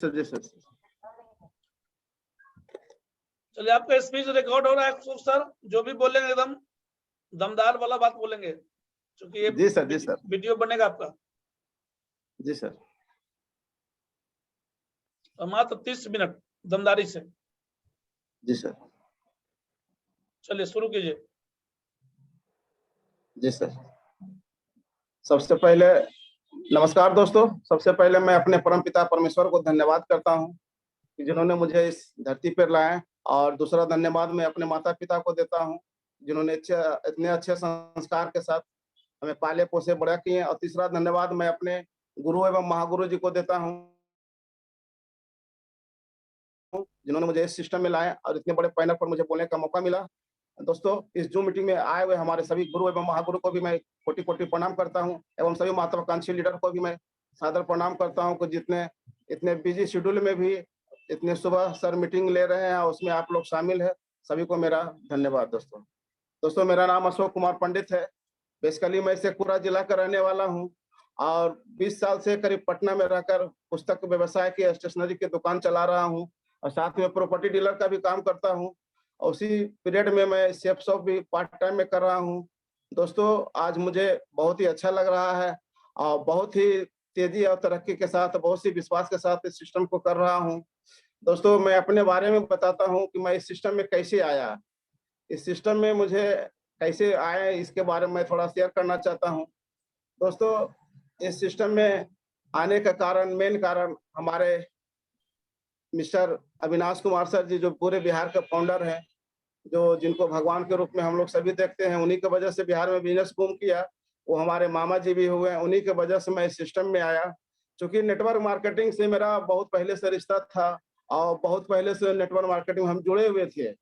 Sir जी sir. चलिए, आपका speech record हो रहा है अशोक सर, जो भी बोलेंगे एकदम दमदार वाला बात बोलेंगे, क्योंकि ये जी सर वीडियो बनेगा आपका। जी सर। और मात्र 30 मिनट दमदारी से। जी सर। चलिए शुरू कीजिए। जी सर। सबसे पहले नमस्कार दोस्तों। सबसे पहले मैं अपने परमपिता परमेश्वर को धन्यवाद करता हूं कि जिन्होंने मुझे इस धरती पर लाए, और दूसरा धन्यवाद मैं अपने माता पिता को देता हूं जिन्होंने इतने अच्छे संस्कार के साथ हमें पाले पोसे बड़ा किए। और तीसरा धन्यवाद मैं अपने गुरु एवं महागुरु जी को देता हूं जिन्होंने मुझे इस सिस्टम में लाया और इतने बड़े पैनल पर मुझे बोलने का मौका मिला। दोस्तों, इस जूम मीटिंग में आए हुए हमारे सभी गुरु एवं महागुरु को भी मैं कोटि कोटि प्रणाम करता हूं, एवं सभी महत्वाकांक्षी लीडर को भी मैं सादर प्रणाम करता हूं कि जितने इतने बिजी शेड्यूल में भी इतने सुबह सर मीटिंग ले रहे हैं, उसमें आप लोग शामिल है। सभी को मेरा धन्यवाद। दोस्तों, मेरा नाम अशोक कुमार पंडित है। बेसिकली मैं शेखपुरा जिला का रहने वाला हूँ और 20 साल से करीब पटना में रहकर पुस्तक व्यवसाय की स्टेशनरी की दुकान चला रहा हूँ, और साथ में प्रॉपर्टी डीलर का भी काम करता हूँ। और उसी पीरियड में मैं शेफ शॉप भी पार्ट टाइम में कर रहा हूँ। दोस्तों, आज मुझे बहुत ही अच्छा लग रहा है और बहुत ही तेजी और तरक्की के साथ, बहुत सी विश्वास के साथ इस सिस्टम को कर रहा हूँ। दोस्तों, मैं अपने बारे में बताता हूँ कि मैं इस सिस्टम में कैसे आया। इस सिस्टम में मुझे कैसे आया इसके बारे में मैं थोड़ा शेयर करना चाहता हूँ। दोस्तों, इस सिस्टम में आने का मेन कारण हमारे मिस्टर अविनाश कुमार सर जी, जो पूरे बिहार के फाउंडर हैं, जो जिनको भगवान के रूप में हम लोग सभी देखते हैं। उन्हीं की वजह से बिहार में बिजनेस बूम किया। वो हमारे मामा जी भी हुए, उन्हीं की वजह से मैं इस सिस्टम में आया। चूंकि नेटवर्क मार्केटिंग से मेरा बहुत पहले से रिश्ता था और बहुत पहले से नेटवर्क मार्केटिंग हम जुड़े हुए थे।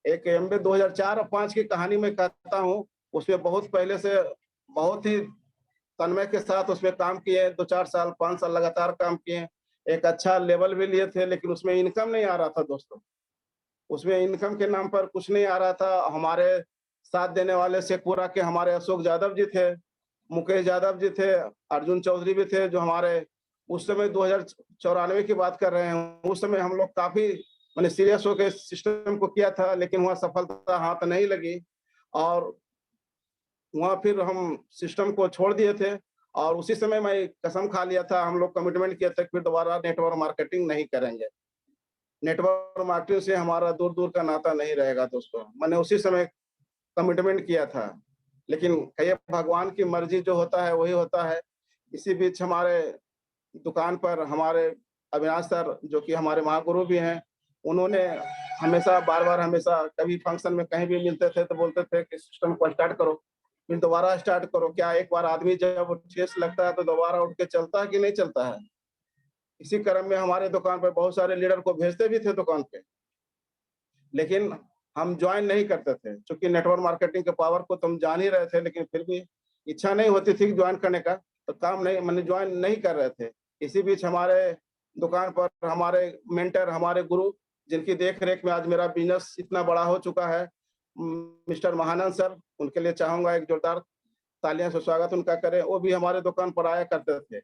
एक एमबी 2004 और 5 की कहानी में कहता हूँ, उसमें बहुत पहले से बहुत ही तन्मय के साथ उसमें काम किए। 2-4 साल 5 साल लगातार काम किए। एक अच्छा लेवल भी लिए थे, लेकिन उसमें इनकम नहीं आ रहा था दोस्तों। उसमें इनकम के नाम पर कुछ नहीं आ रहा था। हमारे साथ देने वाले शेखपुरा के हमारे अशोक यादव जी थे, मुकेश यादव जी थे, अर्जुन चौधरी भी थे, जो हमारे उस समय 2094 की बात कर रहे हैं। उस समय हम लोग काफी मैंने सीरियस होकर सिस्टम को किया था, लेकिन वहाँ सफलता हाथ नहीं लगी और वहाँ फिर हम सिस्टम को छोड़ दिए थे। और उसी समय मैं कसम खा लिया था, हम लोग कमिटमेंट किया था फिर दोबारा नेटवर्क मार्केटिंग नहीं करेंगे। नेटवर्क मार्केटिंग से हमारा दूर दूर का नाता नहीं रहेगा दोस्तों। मैंने उसी समय कमिटमेंट किया था, लेकिन ये भगवान की मर्जी जो होता है वही होता है। इसी बीच हमारे दुकान पर हमारे अविनाश सर, जो कि हमारे महागुरु भी हैं, उन्होंने हमेशा बार-बार हमेशा कभी फंक्शन में कहीं भी मिलते थे तो बोलते थे कि सिस्टम को स्टार्ट करो, फिर दोबारा स्टार्ट करो। क्या एक बार आदमी जब ठेस लगता है तो दोबारा उठ के चलता है कि नहीं चलता है? इसी क्रम में हमारे दुकान पर बहुत सारे लीडर को भेजते भी थे दुकान पे, लेकिन हम ज्वाइन नहीं करते थे। चूंकि नेटवर्क मार्केटिंग के पावर को तो हम जान ही रहे थे, लेकिन फिर भी इच्छा नहीं होती थी ज्वाइन करने का, तो काम नहीं मैंने ज्वाइन नहीं कर रहे थे। इसी बीच हमारे दुकान पर हमारे मेंटर, हमारे गुरु, जिनकी देख रेख में आज मेरा बिजनेस इतना बड़ा हो चुका है, मिस्टर महानंद सर, उनके लिए चाहूंगा एक जोरदार तालियां से स्वागत उनका करें। वो भी हमारे दुकान पर आया करते थे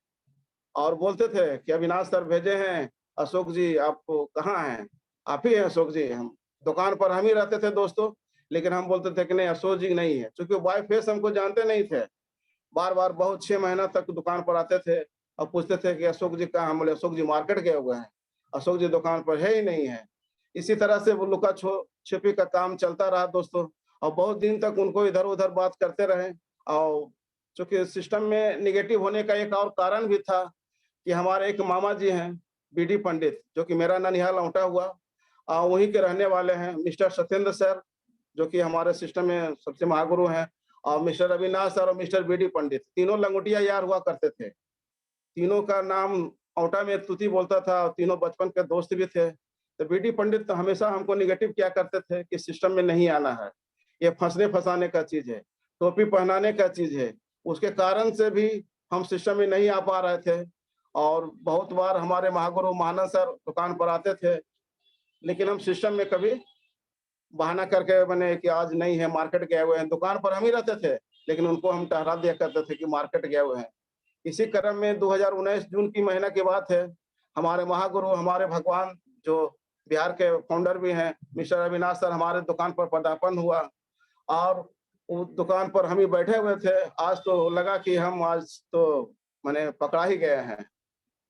और बोलते थे कि अविनाश सर भेजे हैं, अशोक जी आप कहाँ हैं? आप ही हैं अशोक जी। हम दुकान पर हम ही रहते थे दोस्तों, लेकिन हम बोलते थे कि नहीं, अशोक जी नहीं है। चूंकि बाय फेस हमको जानते नहीं थे। बार बार बहुत 6 महीना तक दुकान पर आते थे और पूछते थे कि अशोक जी कहाँ? हम बोले अशोक जी मार्केट गए हुए हैं, अशोक जी दुकान पर है ही नहीं है। इसी तरह से वो लुका छिपी का काम चलता रहा दोस्तों, और बहुत दिन तक उनको इधर उधर बात करते रहे। और चूंकि सिस्टम में निगेटिव होने का एक और कारण भी था कि हमारे एक मामा जी हैं, बीडी पंडित, जो कि मेरा ननिहाल लौटा हुआ, वहीं के रहने वाले हैं। मिस्टर सत्येंद्र सर, जो कि हमारे सिस्टम में सबसे महागुरु हैं, और मिस्टर अविनाश सर और मिस्टर बीडी पंडित, तीनों लंगोटिया यार हुआ करते थे। तीनों का नाम औटा में तुति बोलता था और तीनों बचपन के दोस्त भी थे। तो बीडी पंडित तो हमेशा हमको निगेटिव क्या करते थे कि सिस्टम में नहीं आना है, ये फंसने फंसाने का चीज है, टोपी पहनाने का चीज है। उसके कारण से भी हम सिस्टम में नहीं आ पा रहे थे। और बहुत बार हमारे महागुरु महानंद सर दुकान पर आते थे, लेकिन हम सिस्टम में कभी बहाना करके बने कि आज नहीं है, मार्केट गए हुए हैं। दुकान पर हम ही रहते थे, लेकिन उनको हम टहरा दिया करते थे कि मार्केट गए हुए हैं। इसी क्रम में 2019 जून की महीना की बात है, हमारे महागुरु, हमारे भगवान जो बिहार के फाउंडर भी हैं, मिस्टर अविनाश सर, हमारे दुकान पर पदार्पण हुआ और उस दुकान पर हम ही बैठे हुए थे। आज तो लगा कि हम आज तो माने पकड़ा ही गए हैं।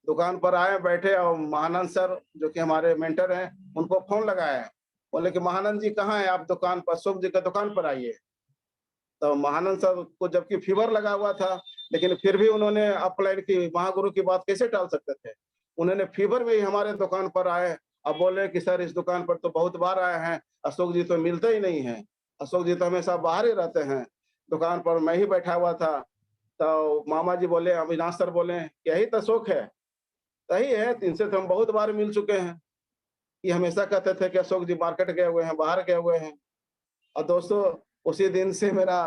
दुकान पर आए, बैठे और महानंद सर जो कि हमारे मेंटर हैं, उनको फ़ोन लगाया। बोले कि महानंद जी कहाँ हैं आप? दुकान पर, अशोक जी की दुकान पर आइए। तो महानंद सर को जबकि फीवर लगा हुआ था, लेकिन फिर भी उन्होंने अपलाइन की, महागुरु की बात कैसे टाल सकते थे? उन्होंने फीवर में ही हमारे दुकान पर आए और बोले कि सर इस दुकान पर तो बहुत बार आए हैं, अशोक जी तो मिलते ही नहीं हैं। अशोक जी तो हमेशा बाहर ही रहते हैं। दुकान पर मैं ही बैठा हुआ था। तो मामा जी बोले, अविनाश सर बोले, यही तो अशोक है। सही है, इनसे तो हम बहुत बार मिल चुके हैं। ये हमेशा कहते थे कि अशोक जी मार्केट गए हुए हैं, बाहर गए हुए हैं। और दोस्तों उसी दिन से मेरा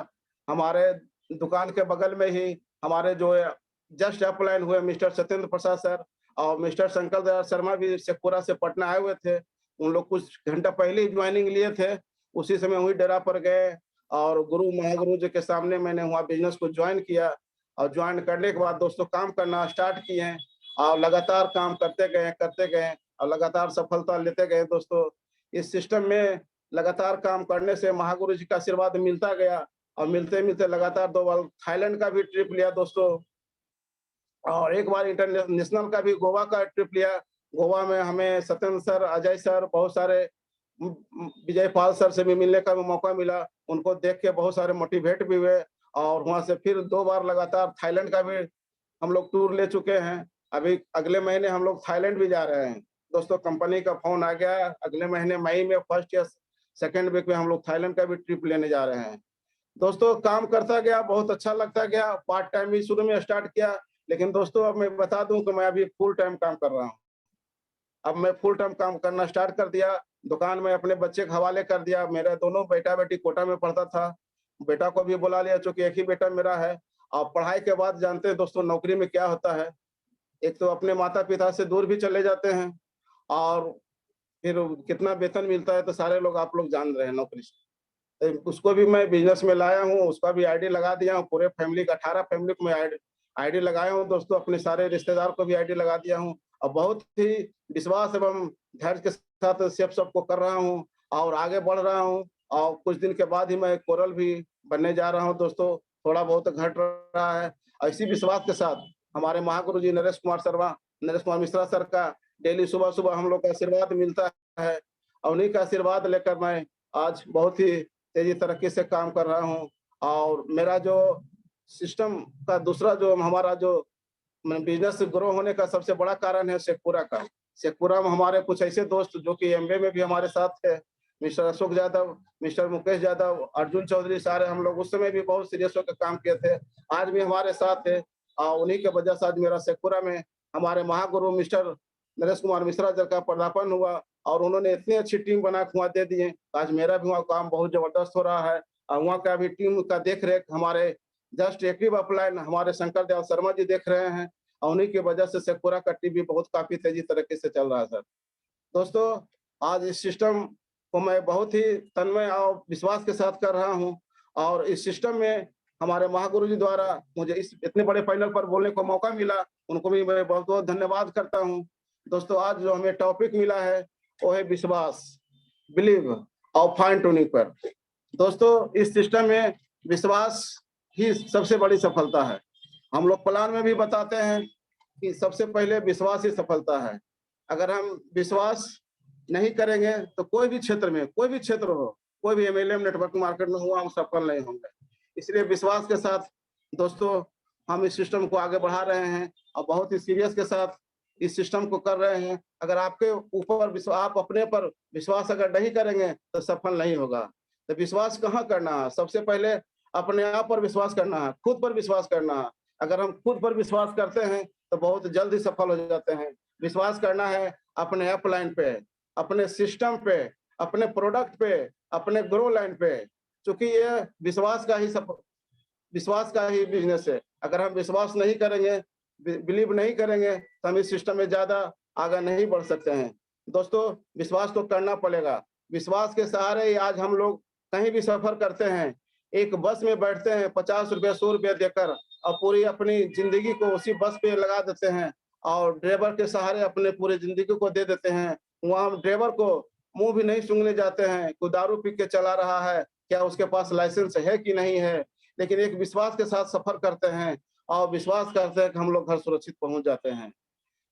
हमारे दुकान के बगल में ही हमारे जो है जस्ट अपलाइन हुए मिस्टर सत्येंद्र प्रसाद सर और मिस्टर शंकर दयाल शर्मा भी शेखपुरा से पटना आए हुए थे। उन लोग कुछ घंटा पहले ही ज्वाइनिंग लिए थे। उसी समय वही डेरा पर गए और गुरु महागुरु जी के सामने मैंने वहाँ बिजनेस को ज्वाइन किया और ज्वाइन करने के बाद दोस्तों काम करना स्टार्ट किए और लगातार काम करते गए और लगातार सफलता लेते गए। दोस्तों इस सिस्टम में लगातार काम करने से महागुरु जी का आशीर्वाद मिलता गया और मिलते-मिलते लगातार 2 बार थाईलैंड का भी ट्रिप लिया दोस्तों और एक बार इंटरनेशनल का भी गोवा का ट्रिप लिया। गोवा में हमें सत्येंद्र सर, अजय सर, बहुत सारे विजय पाल सर से भी मिलने का भी मौका मिला। उनको देख के बहुत सारे मोटिवेट भी हुए और वहाँ से फिर 2 बार लगातार थाईलैंड का भी हम लोग टूर ले चुके हैं। अभी अगले महीने हम लोग थाईलैंड भी जा रहे हैं। दोस्तों कंपनी का फ़ोन आ गया, अगले महीने मई में फर्स्ट या सेकंड वीक में हम लोग थाईलैंड का भी ट्रिप लेने जा रहे हैं। दोस्तों काम करता गया, बहुत अच्छा लगता गया। पार्ट टाइम भी शुरू में स्टार्ट किया, लेकिन दोस्तों अब मैं बता दूं कि मैं अभी फुल टाइम काम कर रहा हूं। अब मैं फुल टाइम काम करना स्टार्ट कर दिया। दुकान में अपने बच्चे के हवाले कर दिया। मेरे दोनों बेटा-बेटी कोटा में पढ़ता था। बेटा को भी बुला लिया, चूँकि एक ही बेटा मेरा है। और पढ़ाई के बाद जानते हैं दोस्तों नौकरी में क्या होता है, एक तो अपने माता-पिता से दूर भी चले जाते हैं और फिर कितना वेतन मिलता है तो सारे लोग आप लोग जान रहे हैं नौकरी से। उसको भी मैं बिज़नेस में लाया हूँ, उसका भी आईडी लगा दिया हूँ, पूरे फैमिली का 18 फैमिली को मैं आईडी लगाया हूँ दोस्तों, अपने सारे रिश्तेदार को भी आईडी लगा दिया हूँ और बहुत ही विश्वास एवं धैर्य के साथ सबको कर रहा हूँ और आगे बढ़ रहा हूँ और कुछ दिन के बाद ही मैं कोरल भी बनने जा रहा हूँ दोस्तों, थोड़ा बहुत घट रहा है। और इसी विश्वास के साथ हमारे महागुरु जी नरेश कुमार मिश्रा सर का डेली सुबह-सुबह हम लोग का आशीर्वाद मिलता है और उन्हीं का आशीर्वाद लेकर मैं आज बहुत ही तेजी तरक्की से काम कर रहा हूँ और मेरा जो सिस्टम का दूसरा जो हमारा जो बिजनेस ग्रो होने का सबसे बड़ा कारण है शेखपुरा का। शेखपुरा में हमारे कुछ ऐसे दोस्त जो कि एमबीए में भी हमारे साथ थे, मिस्टर अशोक यादव, मिस्टर मुकेश यादव, अर्जुन चौधरी, सारे हम लोग उस समय भी बहुत सीरियस होकर काम किए थे, आज भी हमारे साथ थे और उन्हीं के वजह से आज मेरा शेखपुरा में हमारे महागुरु मिस्टर नरेश कुमार मिश्रा जी का पदार्पण हुआ और उन्होंने इतनी अच्छी टीम बना के वहाँ दे दिए। आज मेरा भी वहाँ काम बहुत जबरदस्त हो रहा है और वहाँ का भी टीम का देख-रेख हमारे जस्ट एक्टिव अपलाइन हमारे शंकर दयाल शर्मा जी देख रहे हैं और उन्हीं की वजह से शेखपुरा का टीम भी बहुत काफ़ी तेजी तरीके से चल रहा है सर। दोस्तों, आज इस सिस्टम को मैं बहुत ही तन्मय और विश्वास के साथ कर रहा हूँ और इस सिस्टम में हमारे महागुरु जी द्वारा मुझे इस इतने बड़े पैनल पर बोलने का मौका मिला, उनको भी मैं बहुत-बहुत धन्यवाद करता हूँ। दोस्तों, आज जो हमें टॉपिक मिला है, वो है विश्वास, बिलीव और फाइन ट्यूनिंग पर। दोस्तों, इस सिस्टम में विश्वास ही सबसे बड़ी सफलता है। हम लोग प्लान में भी बताते हैं कि सबसे पहले विश्वास ही सफलता है। अगर हम विश्वास नहीं करेंगे तो कोई भी क्षेत्र हो, कोई भी एमएलएम नेटवर्क मार्केट में हो, हम सफल नहीं होंगे। इसलिए विश्वास के साथ दोस्तों हम इस सिस्टम को आगे बढ़ा रहे हैं और बहुत ही सीरियस के साथ इस सिस्टम को कर रहे हैं। अगर आपके ऊपर आप अपने पर विश्वास अगर नहीं करेंगे तो सफल नहीं होगा। तो विश्वास कहाँ करना है? सबसे पहले अपने आप पर विश्वास करना है, खुद पर विश्वास करना है। अगर हम खुद पर विश्वास करते हैं तो बहुत जल्द ही सफल हो जाते हैं। विश्वास करना है अपने अपलाइन पे, अपने सिस्टम पे, अपने प्रोडक्ट पे, अपने ग्रो लाइन पे, क्योंकि ये विश्वास का ही बिजनेस है। अगर हम विश्वास नहीं करेंगे, बिलीव नहीं करेंगे तो हम इस सिस्टम में ज्यादा आगे नहीं बढ़ सकते हैं। दोस्तों, विश्वास तो करना पड़ेगा। विश्वास के सहारे ही आज हम लोग कहीं भी सफर करते हैं। एक बस में बैठते हैं 50 रुपया 100 रुपया देकर और पूरी अपनी जिंदगी को उसी बस पे लगा देते हैं और ड्राइवर के सहारे अपने पूरे जिंदगी को दे देते हैं। वहाँ ड्राइवर को मुंह भी नहीं सूंघने जाते हैं, कोई दारू पी के चला रहा है, क्या उसके पास लाइसेंस है कि नहीं है, लेकिन एक विश्वास के साथ सफर करते हैं और विश्वास करते हैं कि हम लोग घर सुरक्षित पहुंच जाते हैं।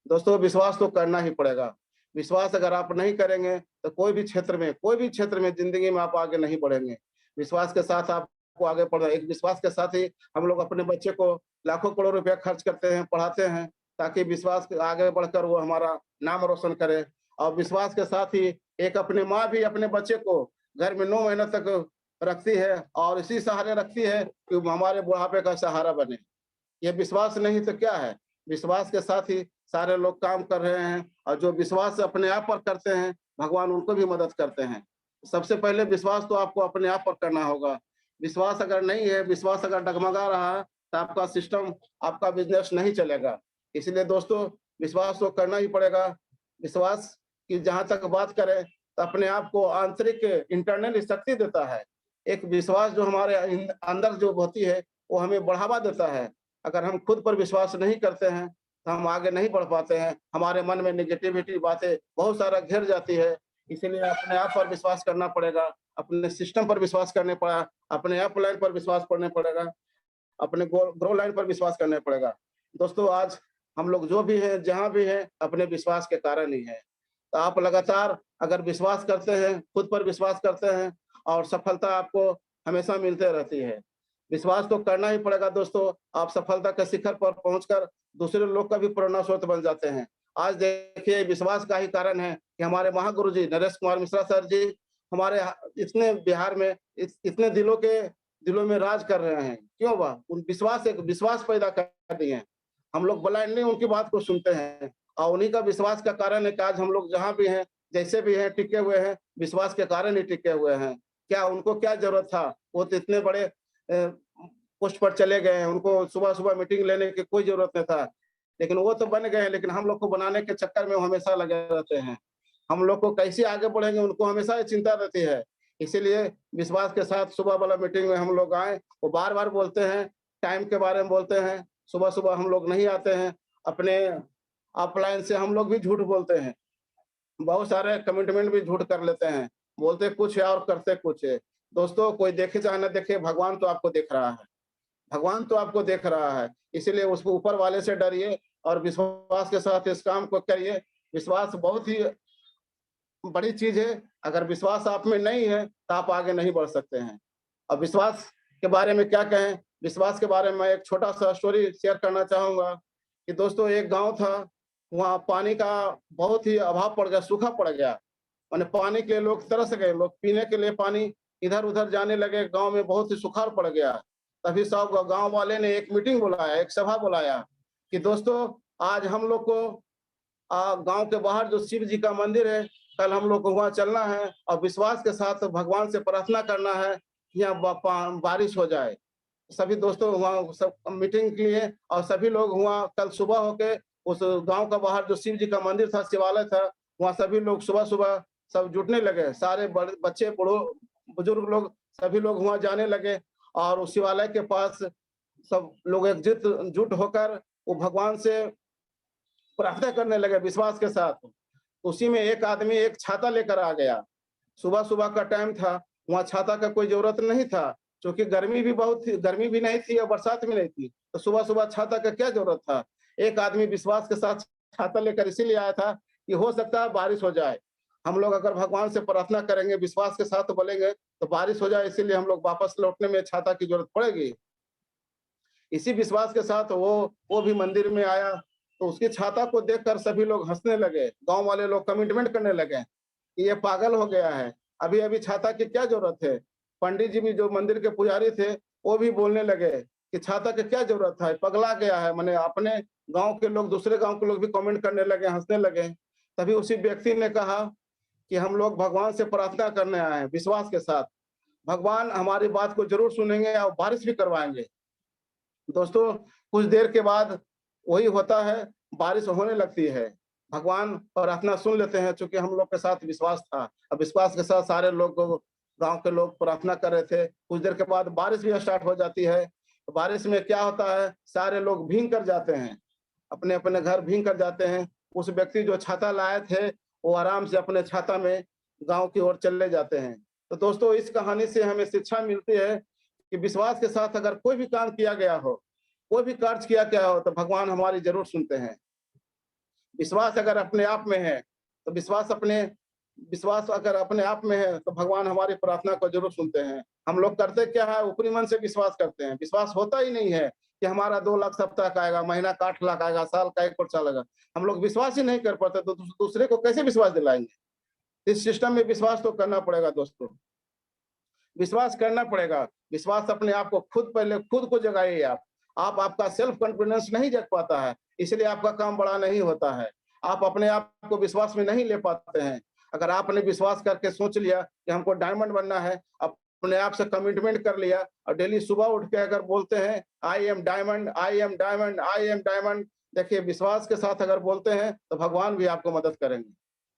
दोस्तों, विश्वास तो करना ही पड़ेगा। विश्वास अगर आप नहीं करेंगे तो कोई भी क्षेत्र में जिंदगी में आप आगे नहीं बढ़ेंगे। विश्वास के साथ आपको आगे बढ़ना, एक विश्वास के साथ ही हम लोग अपने बच्चे को लाखों करोड़ रुपया खर्च करते हैं, पढ़ाते हैं, ताकि विश्वास के आगे बढ़कर वो हमारा नाम रोशन करे। और विश्वास के साथ ही एक अपनी माँ भी अपने बच्चे को घर में 9 महीने तक रखती है और इसी सहारे रखती है कि वो हमारे बुढ़ापे का सहारा बने। ये विश्वास नहीं तो क्या है? विश्वास के साथ ही सारे लोग काम कर रहे हैं और जो विश्वास अपने आप पर करते हैं, भगवान उनको भी मदद करते हैं। सबसे पहले विश्वास तो आपको अपने आप पर करना होगा। विश्वास अगर नहीं है, विश्वास अगर डगमगा रहा है, तो आपका सिस्टम, आपका बिज़नेस नहीं चलेगा। इसलिए दोस्तों, विश्वास तो करना ही पड़ेगा। विश्वास की जहाँ तक बात करें, तो अपने आप को आंतरिक इंटरनल शक्ति देता है। एक विश्वास जो हमारे अंदर जो होती है, वो हमें बढ़ावा देता है। अगर हम खुद पर विश्वास नहीं करते हैं, तो हम आगे नहीं बढ़ पाते हैं। हमारे मन में नेगेटिविटी बातें बहुत सारा घेर जाती है। इसीलिए अपने आप पर विश्वास करना पड़ेगा, अपने सिस्टम पर विश्वास करने पड़ा, अपने अपलाइन पर विश्वास करने पड़ेगा, अपने ग्रो लाइन पर विश्वास करना पड़ेगा। दोस्तों, आज हम लोग जो भी हैं, जहाँ भी हैं, अपने विश्वास के कारण ही हैं। तो आप लगातार अगर विश्वास करते हैं, खुद पर विश्वास करते हैं, और सफलता आपको हमेशा मिलते रहती है। विश्वास तो करना ही पड़ेगा दोस्तों, आप सफलता के शिखर पर पहुंचकर दूसरे लोग का भी प्रेरणा स्रोत बन जाते हैं। आज देखिए, विश्वास का ही कारण है कि हमारे महागुरु जी नरेश कुमार मिश्रा सर जी हमारे इतने बिहार में इतने दिलों में राज कर रहे हैं। क्यों? वह उन एक विश्वास पैदा कर दिए हैं। हम लोग ब्लाइंडली उनकी बात को सुनते हैं और उन्हीं का विश्वास का कारण है कि आज हम लोग जहाँ भी हैं, जैसे भी हैं, टिके हुए हैं, विश्वास के कारण ही टिके हुए हैं। क्या उनको क्या जरूरत था? वो तो इतने बड़े पोस्ट पर चले गए हैं, उनको सुबह-सुबह मीटिंग लेने की कोई जरूरत नहीं था। लेकिन वो तो बन गए हैं, लेकिन हम लोग को बनाने के चक्कर में वो हमेशा लगे रहते हैं। हम लोग को कैसे आगे बढ़ेंगे, उनको हमेशा ये चिंता रहती है। इसीलिए विश्वास के साथ सुबह वाला मीटिंग में हम लोग आए, वो बार-बार बोलते हैं, टाइम के बारे में बोलते हैं। सुबह-सुबह हम लोग नहीं आते हैं, अपने ऑफलाइन से हम लोग भी झूठ बोलते हैं। बहुत सारे कमिटमेंट भी झूठ कर लेते हैं, बोलते कुछ है और करते कुछ है। दोस्तों, कोई देखे चाहे ना देखे, भगवान तो आपको देख रहा है। भगवान तो आपको देख रहा है, इसीलिए उसको ऊपर वाले से डरिए और विश्वास के साथ इस काम को करिए। विश्वास बहुत ही बड़ी चीज है। अगर विश्वास आप में नहीं है, तो आप आगे नहीं बढ़ सकते हैं। अब विश्वास के बारे में क्या कहें? विश्वास के बारे में मैं एक छोटा सा स्टोरी शेयर करना चाहूंगा कि दोस्तों, एक गांव था, वहाँ पानी का बहुत ही अभाव पड़ गया, सूखा पड़ गया। माने पानी के लिए लोग तरस गए, लोग पीने के लिए पानी इधर-उधर जाने लगे, गांव में बहुत ही सुखाड़ पड़ गया। तभी सब गांव वाले ने एक मीटिंग बुलाया, एक सभा बुलाया कि दोस्तों, आज हम लोग को गांव के बाहर जो शिव जी का मंदिर है, कल हम लोग को वहाँ चलना है और विश्वास के साथ भगवान से प्रार्थना करना है कि यहाँ बारिश हो जाए। सभी दोस्तों वहाँ सब मीटिंग के लिए और सभी लोग वहाँ कल सुबह होके उस गांव का बाहर जो शिव जी का मंदिर था, शिवालय था, वहाँ सभी लोग सुबह-सुबह सब जुटने लगे। सारे बड़े बच्चे, बूढ़ों, बुजुर्ग लोग, सभी लोग वहाँ जाने लगे और उस शिवालय के पास सब लोग जुट होकर वो भगवान से प्रार्थना करने लगे विश्वास के साथ। उसी में एक आदमी एक छाता लेकर आ गया। सुबह-सुबह का टाइम था, वहाँ छाता का कोई ज़रूरत नहीं था, क्योंकि गर्मी भी बहुत थी, गर्मी भी नहीं थी और बरसात भी नहीं थी, तो सुबह-सुबह छाता का क्या ज़रूरत था? एक आदमी विश्वास के साथ छाता लेकर इसीलिए आया था कि हो सकता है बारिश हो जाए। हम लोग अगर भगवान से प्रार्थना करेंगे, विश्वास के साथ बोलेंगे, तो बारिश हो जाए, इसीलिए हम लोग वापस लौटने में छाता की ज़रूरत पड़ेगी। इसी विश्वास के साथ वो भी मंदिर में आया, तो उसकी छाता को देखकर सभी लोग हँसने लगे। गाँव वाले लोग कमिटमेंट करने लगे कि ये पागल हो गया है, अभी-अभी छाता की क्या ज़रूरत है? पंडित जी भी जो मंदिर के पुजारी थे, वो भी बोलने लगे कि छाता की क्या ज़रूरत है? पगला गया है। माने अपने गाँव के लोग दूसरे गाँव के लोग भी कमेंट करने लगे, हँसने लगे। तभी उसी व्यक्ति ने कहा कि हम लोग भगवान से प्रार्थना करने आए हैं विश्वास के साथ। भगवान हमारी बात को ज़रूर सुनेंगे और बारिश भी करवाएँगे। दोस्तों, कुछ देर के बाद वही होता है, बारिश होने लगती है। भगवान प्रार्थना सुन लेते हैं, चूँकि हम लोग के साथ विश्वास था। अब विश्वास के साथ सारे लोग गाँव के लोग प्रार्थना कर रहे थे। कुछ देर के बाद बारिश भी स्टार्ट हो जाती है। तो बारिश में क्या होता है, सारे लोग भीग कर जाते हैं। अपने अपने घर भीग कर जाते हैं। उस व्यक्ति जो छाता लाए थे वो आराम से अपने छाता में गांव की ओर चले जाते हैं। तो दोस्तों इस कहानी से हमें शिक्षा मिलती है कि विश्वास के साथ अगर कोई भी काम किया गया हो, कोई भी कार्य किया गया हो, तो भगवान हमारी जरूर सुनते हैं। विश्वास अगर अपने आप में है तो विश्वास अगर अपने आप में है तो भगवान हमारी प्रार्थना को जरूर सुनते हैं। हम लोग करते क्या है, ऊपरी मन से विश्वास करते हैं, विश्वास होता ही नहीं है कि हमारा 2 लाख सप्ताह का आएगा, महीना का 8 लाख आएगा, साल का 1 करोड़ आएगा। हम लोग विश्वास ही नहीं कर पाते तो दूसरे को कैसे विश्वास दिलाएंगे। इस सिस्टम में विश्वास तो करना पड़ेगा दोस्तों, विश्वास करना पड़ेगा। विश्वास अपने आप को पहले खुद को जगाइए। आप आपका सेल्फ कॉन्फिडेंस नहीं जग पाता है, इसलिए आपका काम बड़ा नहीं होता है। आप अपने आप को विश्वास में नहीं ले पाते हैं। अगर आपने विश्वास करके सोच लिया कि हमको डायमंड बनना है, अपने आप से कमिटमेंट कर लिया और डेली सुबह उठ के अगर बोलते हैं I am diamond, I am diamond, I am diamond, देखिए विश्वास के साथ अगर बोलते हैं तो भगवान भी आपको मदद करेंगे,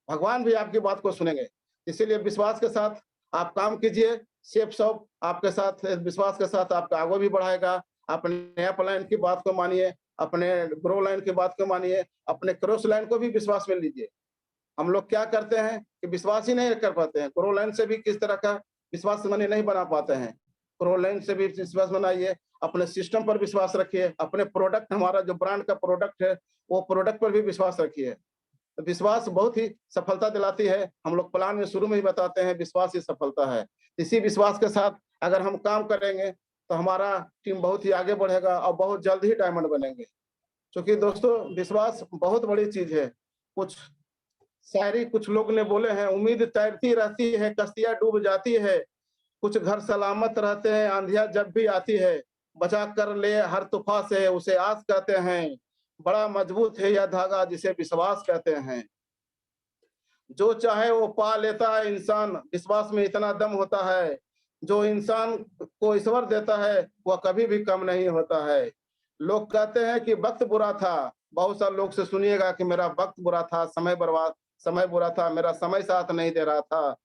भगवान भी आपकी बात को सुनेंगे। इसीलिए विश्वास के साथ आप काम कीजिए। सेफ शॉप आपके साथ विश्वास के साथ आपका आगे भी बढ़ाएगा। अपने अप लाइन की बात को मानिए, अपने ग्रो लाइन की बात को मानिए, अपने क्रॉस लाइन को भी विश्वास में लीजिए। हम लोग क्या करते हैं कि विश्वास ही नहीं कर पाते हैं। ग्रो लाइन से भी किस तरह का विश्वास माने नहीं बना पाते हैं। ग्रो लाइन से भी विश्वास बनाइए, अपने सिस्टम पर विश्वास रखिए, अपने प्रोडक्ट, हमारा जो ब्रांड का प्रोडक्ट है वो प्रोडक्ट पर भी विश्वास रखिए। तो विश्वास बहुत ही सफलता दिलाती है। हम लोग प्लान में शुरू में ही बताते हैं विश्वास ही सफलता है। इसी विश्वास के साथ अगर हम काम करेंगे तो हमारा टीम बहुत ही आगे बढ़ेगा और बहुत जल्द ही डायमंड बनेंगे। क्योंकि दोस्तों विश्वास बहुत बड़ी चीज है। कुछ शायरी कुछ लोग ने बोले हैं, उम्मीद तैरती रहती है, कश्तियां डूब जाती है, कुछ घर सलामत रहते हैं, आंधियां जब भी आती है, बचा कर ले हर तूफान से, उसे आस कहते हैं, बड़ा मजबूत है यह धागा जिसे विश्वास कहते हैं। जो चाहे वो पा लेता है इंसान, विश्वास में इतना दम होता है। जो इंसान को ईश्वर देता है वह कभी भी कम नहीं होता है। लोग कहते हैं कि वक्त बुरा था, बहुत सारे लोग से सुनिएगा कि मेरा वक्त बुरा था, समय बुरा था, मेरा समय साथ नहीं दे रहा था।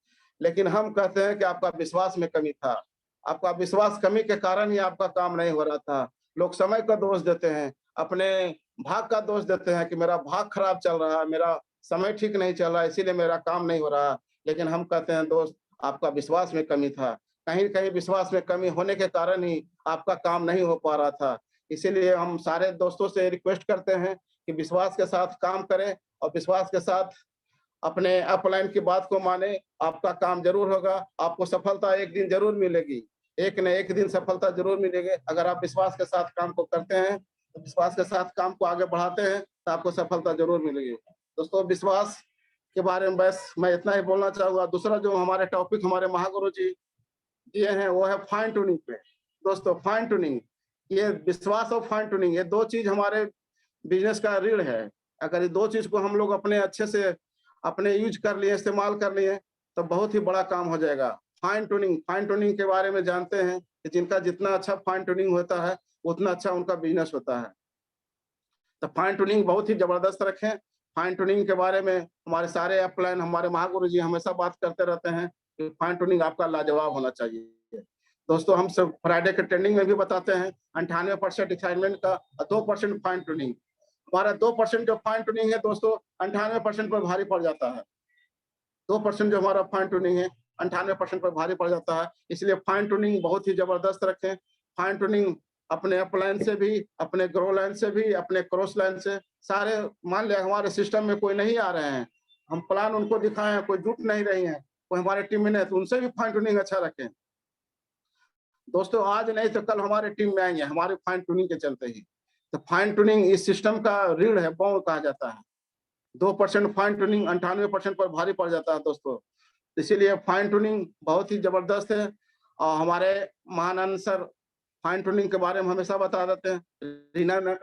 लेकिन हम कहते हैं कि आपका विश्वास में कमी था, आपका विश्वास कमी के कारण ही आपका काम नहीं हो रहा था। लोग समय का दोष देते हैं, अपने भाग का दोष देते हैं कि मेरा भाग खराब चल रहा है, मेरा समय ठीक नहीं चल रहा है, इसीलिए मेरा काम नहीं हो रहा। लेकिन हम कहते हैं दोस्त, आपका विश्वास में कमी था, कहीं कहीं विश्वास में कमी होने के कारण ही आपका काम नहीं हो पा रहा था। इसीलिए हम सारे दोस्तों से रिक्वेस्ट करते हैं कि विश्वास के साथ काम करें और विश्वास के साथ अपने अपलाइन की बात को माने। आपका काम जरूर होगा, आपको सफलता एक दिन जरूर मिलेगी, एक न एक दिन सफलता जरूर मिलेगी। अगर आप विश्वास के साथ काम को करते हैं, तो विश्वास के साथ काम को आगे बढ़ाते हैं, तो आपको सफलता जरूर मिलेगी। दोस्तों विश्वास के बारे में बस मैं इतना ही बोलना चाहूंगा। दूसरा जो हमारे टॉपिक हमारे महागुरु जी दिए हैं वो है फाइन ट्यूनिंग पे। दोस्तों फाइन ट्यूनिंग, ये विश्वास और फाइन ट्यूनिंग, ये 2 चीज हमारे बिजनेस का रीढ़ है। अगर ये 2 चीज को हम लोग अपने अच्छे से अपने यूज कर लिए, इस्तेमाल कर लिए, तो बहुत ही बड़ा काम हो जाएगा। फाइन ट्यूनिंग के बारे में जानते हैं कि जिनका जितना अच्छा फाइन ट्यूनिंग होता है उतना अच्छा उनका बिजनेस होता है। तो फाइन ट्यूनिंग बहुत ही जबरदस्त रखें। फाइन ट्यूनिंग के बारे में हमारे सारे अपलाइन, हमारे महागुरु जी हमेशा बात करते रहते हैं कि फाइन ट्यूनिंग आपका लाजवाब होना चाहिए। दोस्तों हम सब फ्राइडे के ट्रेनिंग में भी बताते हैं 98% असाइनमेंट का, 2% फाइन ट्यूनिंग। हमारा 2% जो फाइन ट्यूनिंग है दोस्तों 98% पर भारी पड़ जाता है। 2% जो हमारा फाइन ट्यूनिंग है 98% पर भारी पड़ जाता है। इसलिए फाइन ट्यूनिंग बहुत ही जबरदस्त रखें। फाइन ट्यूनिंग अपने अपलाइन से भी, अपने ग्रो लाइन से भी, अपने क्रॉस लाइन से, सारे मान लिया हमारे सिस्टम में कोई नहीं आ रहे हैं, हम प्लान उनको दिखाए हैं, कोई जुट नहीं रही है, कोई हमारे टीम में नहीं, तो उनसे भी फाइन ट्यूनिंग अच्छा रखें। दोस्तों आज नहीं तो कल हमारे टीम में आएंगे हमारे फाइन ट्यूनिंग के चलते ही। तो फाइन ट्यूनिंग इस सिस्टम का रीढ़ है, बॉन्ड कहा जाता है। 2% फाइन ट्यूनिंग 98% पर भारी पड़ जाता है दोस्तों। इसीलिए फाइन ट्यूनिंग बहुत ही जबरदस्त है। और हमारे महानंद सर फाइन ट्यूनिंग के बारे में हमेशा बता देते हैं।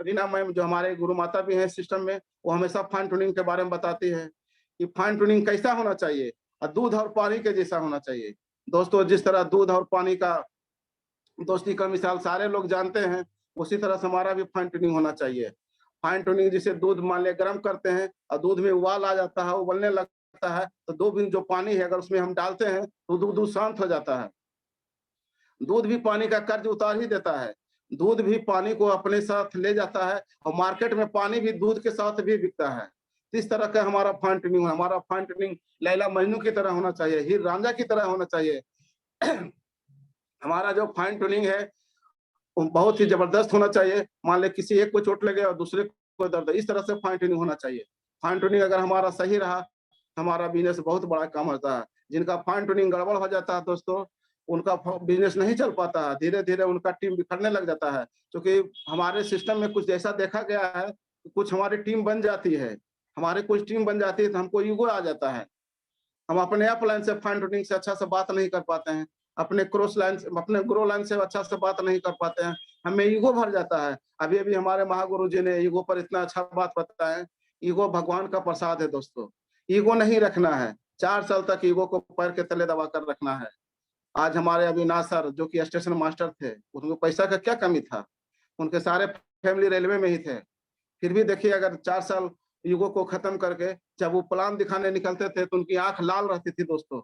रीना मैम जो हमारे गुरु माता भी हैं सिस्टम में, वो हमेशा फाइन ट्यूनिंग के बारे में बताती है कि फाइन ट्यूनिंग कैसा होना चाहिए, और दूध और पानी के जैसा होना चाहिए। दोस्तों जिस तरह दूध और पानी का दोस्ती का मिसाल सारे लोग जानते हैं, उसी तरह से हमारा भी फाइन ट्यूनिंग होना चाहिए। फाइन ट्यूनिंग जिसे दूध मान लिया गर्म करते हैं और दूध में उबाल आ जाता है, उबलने लगता है, तो 2 बूंद जो पानी है अगर उसमें हम डालते हैं तो दूध शांत हो जाता है। दूध भी पानी का कर्ज उतार ही देता है। दूध भी पानी को अपने साथ ले जाता है और मार्केट में पानी भी दूध के साथ भी बिकता है। इस तरह का हमारा फाइन ट्यूनिंग, हमारा फाइन ट्यूनिंग लैला मजनू की तरह होना चाहिए, हीर रांझा की तरह होना चाहिए। हमारा जो फाइन ट्यूनिंग है वो बहुत ही जबरदस्त होना चाहिए। मान ले किसी एक को चोट लगे और दूसरे को दर्द, इस तरह से फाइन ट्यूनिंग होना चाहिए। फाइन ट्यूनिंग अगर हमारा सही रहा, हमारा बिजनेस बहुत बड़ा काम होता है। जिनका फाइन ट्यूनिंग गड़बड़ हो जाता है दोस्तों, उनका बिजनेस नहीं चल पाता है, धीरे धीरे उनका टीम बिखरने लग जाता है। क्योंकि हमारे सिस्टम में कुछ ऐसा देखा गया है, कुछ हमारी टीम बन जाती है, हमारे कुछ टीम बन जाती है तो हमको ईगो आ जाता है। हम अपने अप लाइन से फाइन ट्यूनिंग से अच्छा से बात नहीं कर पाते हैं, अपने क्रॉस लाइन से, अपने ग्रो लाइन से अच्छा से बात नहीं कर पाते हैं, हमें ईगो भर जाता है। अभी अभी हमारे महागुरु जी ने ईगो पर इतना अच्छा बात बताया है। ईगो भगवान का प्रसाद है दोस्तों, ईगो नहीं रखना है। 4 साल तक ईगो को पैर के तले दबा कर रखना है। आज हमारे अविनाश सर जो कि स्टेशन मास्टर थे, उनको पैसा का क्या कमी था, उनके सारे फैमिली रेलवे में ही थे। फिर भी देखिए अगर 4 साल ईगो को खत्म करके जब वो प्लान दिखाने निकलते थे तो उनकी आंख लाल रहती थी दोस्तों।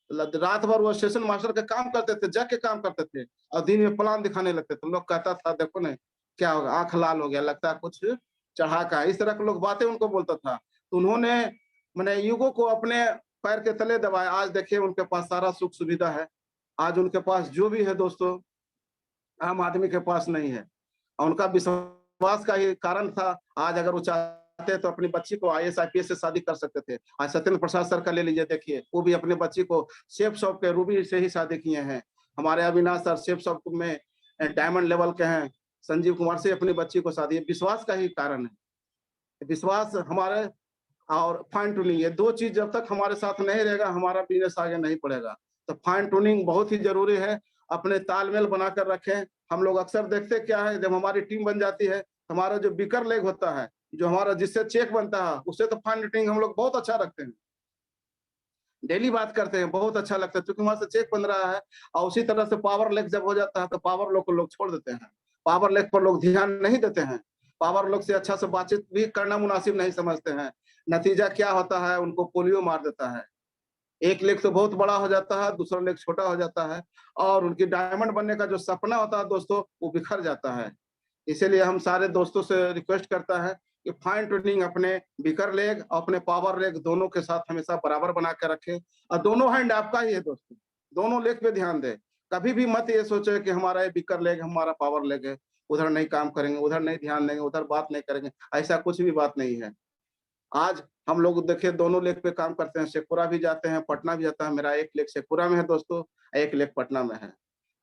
रात भर वो स्टेशन मास्टर का काम करते थे, जग के काम करते थे और दिन में प्लान दिखाने लगते थे। लोग कहता था देखो ना क्या होगा, आंख लाल हो गया, लगता है कुछ चढ़ा का, इस तरह के लोग बातें उनको बोलता था। तो उन्होंने मैंने ईगो को अपने पैर के तले दबाया। आज देखिए उनके पास सारा सुख सुविधा है। आज उनके पास जो भी है दोस्तों, आम आदमी के पास नहीं है। और उनका विश्वास का ही कारण था। आज अगर वो चाहते तो अपनी बच्ची को आईएएस आईपीएस से शादी कर सकते थे। आज सत्येंद्र प्रसाद सर का ले लीजिए, देखिए वो भी अपने बच्ची को शेफ शॉप के रूबी से ही शादी किए हैं। हमारे अविनाश सर शेफ शॉप में डायमंड लेवल के हैं। संजीव कुमार से अपनी बच्ची को शादी, विश्वास का ही कारण है। विश्वास हमारे और फाइन ट्यूनिंग, ये 2 चीज जब तक हमारे साथ नहीं रहेगा हमारा बिजनेस आगे नहीं बढ़ेगा। तो फाइन ट्यूनिंग बहुत ही जरूरी है। अपने तालमेल बनाकर रखें। हम लोग अक्सर देखते क्या है, जब हमारी टीम बन जाती है, हमारा जो बिकर लेग होता है, जो हमारा जिससे चेक बनता है, उससे तो फाइन ट्यूनिंग हम लोग बहुत अच्छा रखते हैं, डेली बात करते हैं, बहुत अच्छा लगता है क्योंकि वहां से चेक बन रहा है। और उसी तरह से पावर लेग जब हो जाता है तो पावर लोग को लोग छोड़ देते हैं, पावर लेग पर लोग ध्यान नहीं देते हैं, पावर लोग से अच्छा से बातचीत भी करना मुनासिब नहीं समझते हैं। नतीजा क्या होता है, उनको पोलियो मार देता है। एक लेग तो बहुत बड़ा हो जाता है, दूसरा लेग छोटा हो जाता है और उनकी डायमंड बनने का जो सपना होता है दोस्तों, वो बिखर जाता है। इसीलिए हम सारे दोस्तों से रिक्वेस्ट करता है कि फाइन ट्यूनिंग अपने बिकर लेग और अपने पावर लेग दोनों के साथ हमेशा बराबर बना के रखें। और दोनों हैंड आपका ही है दोस्तों, दोनों लेग पे ध्यान दें। कभी भी मत ये सोचे कि हमारा ये बिकर लेग हमारा पावर लेग है, उधर नहीं काम करेंगे, उधर नहीं ध्यान देंगे, उधर बात नहीं करेंगे, ऐसा कुछ भी बात नहीं है। आज हम लोग देखिए दोनों लेग पे काम करते हैं, शेखपुरा भी जाते हैं, पटना भी जाता है। मेरा एक लेग शेखपुरा में है दोस्तों, एक लेग पटना में है।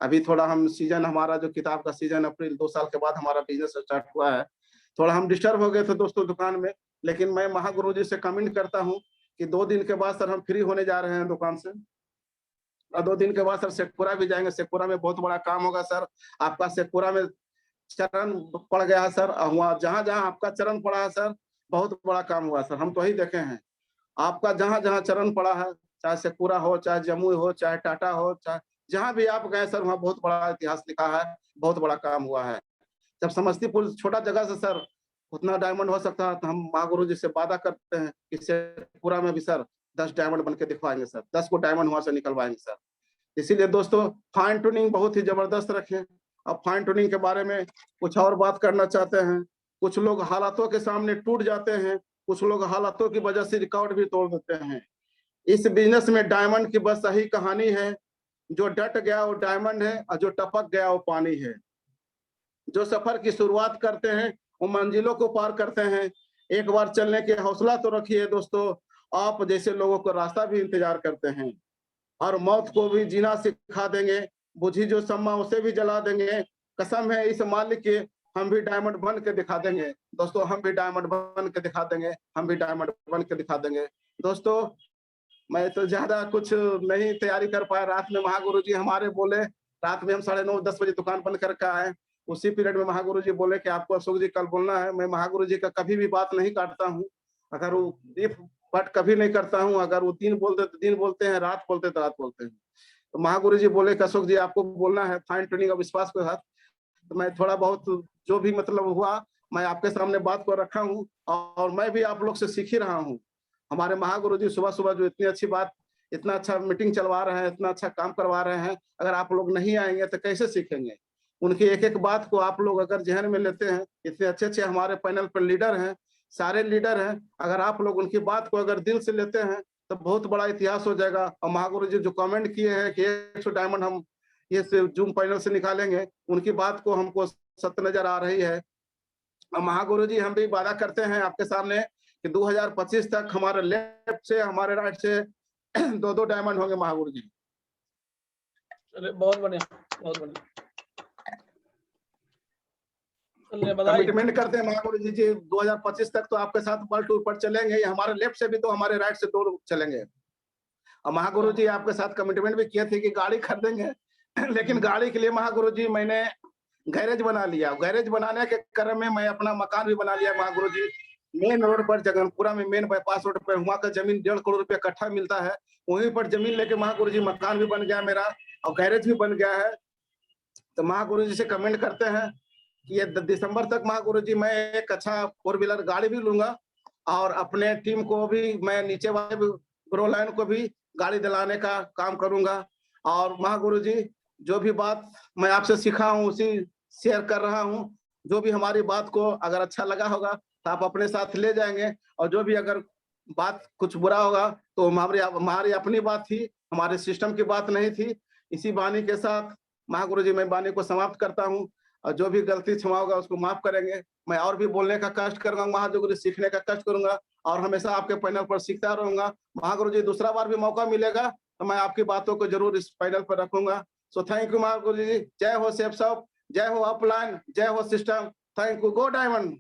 अभी थोड़ा हम सीजन, हमारा जो किताब का सीजन अप्रैल 2 साल के बाद हमारा बिजनेस स्टार्ट हुआ है, थोड़ा हम डिस्टर्ब हो गए थे दोस्तों दुकान में। लेकिन मैं महागुरु जी से कमेंट करता हूँ कि 2 दिन के बाद सर हम फ्री होने जा रहे हैं दुकान से, और 2 दिन के बाद सर शेखपुरा भी जाएंगे। शेखपुरा में बहुत बड़ा काम होगा सर। आपका शेखपुरा में चरण पड़ गया है सर, वहाँ जहाँ जहाँ आपका चरण पड़ा है सर, बहुत बड़ा काम हुआ सर। हम तो वही देखे हैं, आपका जहाँ जहाँ चरण पड़ा है, चाहे शेखपुरा हो, चाहे जमुई हो, चाहे टाटा हो, चाहे जहाँ भी आप गए सर, वहाँ बहुत बड़ा इतिहास लिखा है, बहुत बड़ा काम हुआ है। जब समस्तीपुर छोटा जगह से सर उतना डायमंड हो सकता है, तो हम माँ गुरु जी से वादा करते हैं कि शेखपुरा में भी सर 10 डायमंड बन के दिखवाएंगे सर, 10 को डायमंड वहां से निकलवाएंगे सर। इसीलिए दोस्तों फाइन ट्यूनिंग बहुत ही जबरदस्त रखें। अब फाइन ट्यूनिंग के बारे में कुछ और बात करना चाहते हैं। कुछ लोग हालातों के सामने टूट जाते हैं, कुछ लोग हालातों की वजह से रिकॉर्ड भी तोड़ देते हैं। इस बिजनेस में डायमंड की बस यही कहानी है, जो डट गया वो डायमंड है और जो टपक गया वो पानी है। जो सफर की शुरुआत करते हैं वो मंजिलों को पार करते हैं। एक बार चलने के हौसला तो रखिए दोस्तों, आप जैसे लोगों को रास्ता भी इंतजार करते हैं और मौत को भी जीना सिखा देंगे, बुझी जो सम्मा उसे भी जला देंगे। कसम है इस मालिक की, हम भी डायमंड बन के दिखा देंगे दोस्तों, हम भी डायमंड बन के दिखा देंगे, हम भी डायमंड बन के दिखा देंगे दोस्तों। मैं तो ज्यादा कुछ नहीं तैयारी कर पाया। रात में महागुरु जी हमारे बोले, रात में हम 9:30-10 बजे दुकान बंद करके आए। उसी पीरियड में महागुरु जी बोले कि आपको अशोक जी कल बोलना है। मैं महागुरु जी का कभी भी बात नहीं काटता हूँ, अगर वो इफ बट कभी नहीं करता हूँ। अगर वो दिन बोलते तो दिन बोलते हैं, रात बोलते तो रात बोलते हैं। तो महागुरु जी बोले कि अशोक जी आपको बोलना है फाइन ट्यूनिंग और विश्वास के साथ। तो मैं थोड़ा बहुत जो भी मतलब हुआ मैं आपके सामने बात को रखा हूँ और मैं भी आप लोग से सीख ही रहा हूँ। हमारे महागुरु जी सुबह सुबह जो इतनी अच्छी बात, इतना अच्छा मीटिंग चलवा रहे हैं, इतना अच्छा काम करवा रहे हैं, अगर आप लोग नहीं आएंगे तो कैसे सीखेंगे। उनकी एक एक बात को आप लोग अगर जहन में लेते हैं, इतने अच्छे अच्छे हमारे पैनल पर लीडर हैं, सारे लीडर हैं, अगर आप लोग उनकी बात को अगर दिल से लेते हैं तो बहुत बड़ा इतिहास हो जाएगा। और महागुरु जी जो कमेंट किए हैं कि 100 डायमंड हम ये जूम पैनल से निकालेंगे, उनकी बात को हमको सत्य नजर आ रही है। और महागुरु जी हम भी वादा करते हैं आपके सामने कि 2025 तक हमारे लेफ्ट से हमारे राइट से 2-2 डायमंड होंगे महागुरु जी। चलिए बहुत बढ़िया, बहुत बढ़िया। चलिए बधाई। कमिटमेंट करते हैं महागुरु जी 2025 तक तो आपके साथ वर्ल्ड टूर पर चलेंगे, हमारे लेफ्ट से भी तो हमारे राइट से 2 चलेंगे। और महागुरु जी आपके साथ कमिटमेंट भी किए थे कि गाड़ी खरीदेंगे लेकिन गाड़ी के लिए महागुरु जी मैंने गैरेज बना लिया। गैरेज बनाने के क्रम में मैं अपना मकान भी बना लिया महागुरु जी। मेन रोड पर जगनपुरा में मेन बाईपास रोड पर वहाँ का जमीन 1.5 करोड़ रुपया कट्ठा मिलता है, वहीं पर जमीन लेके महागुरु जी मकान भी बन गया मेरा और गैरेज भी बन गया है। तो महागुरु जी से कमेंट करते हैं कि ये दिसंबर तक महागुरु जी मैं एक अच्छा 4 व्हीलर गाड़ी भी लूंगा और अपने टीम को भी मैं नीचे वाले ग्रो लाइन को भी गाड़ी दिलाने का काम करूंगा। और महागुरु जी जो भी बात मैं आपसे सीखा हूँ उसी शेयर कर रहा हूँ। जो भी हमारी बात को अगर अच्छा लगा होगा तो आप अपने साथ ले जाएंगे, और जो भी अगर बात कुछ बुरा होगा तो हमारी अपनी बात थी, हमारे सिस्टम की बात नहीं थी। इसी वाणी के साथ महागुरु जी मैं वाणी को समाप्त करता हूँ, और जो भी गलती क्षमा होगा उसको माफ करेंगे। मैं और भी बोलने का कष्ट करूंगा महागुरु जी, सीखने का कष्ट करूंगा और हमेशा आपके पैनल पर सीखता रहूंगा महागुरु जी। दूसरा बार भी मौका मिलेगा तो मैं आपकी बातों को जरूर इस पैनल पर रखूंगा। सो थैंक यू महागुरु जी। जय हो सेफ सब, जय हो अपलाइन, जय हो system. Thank you. Go diamond.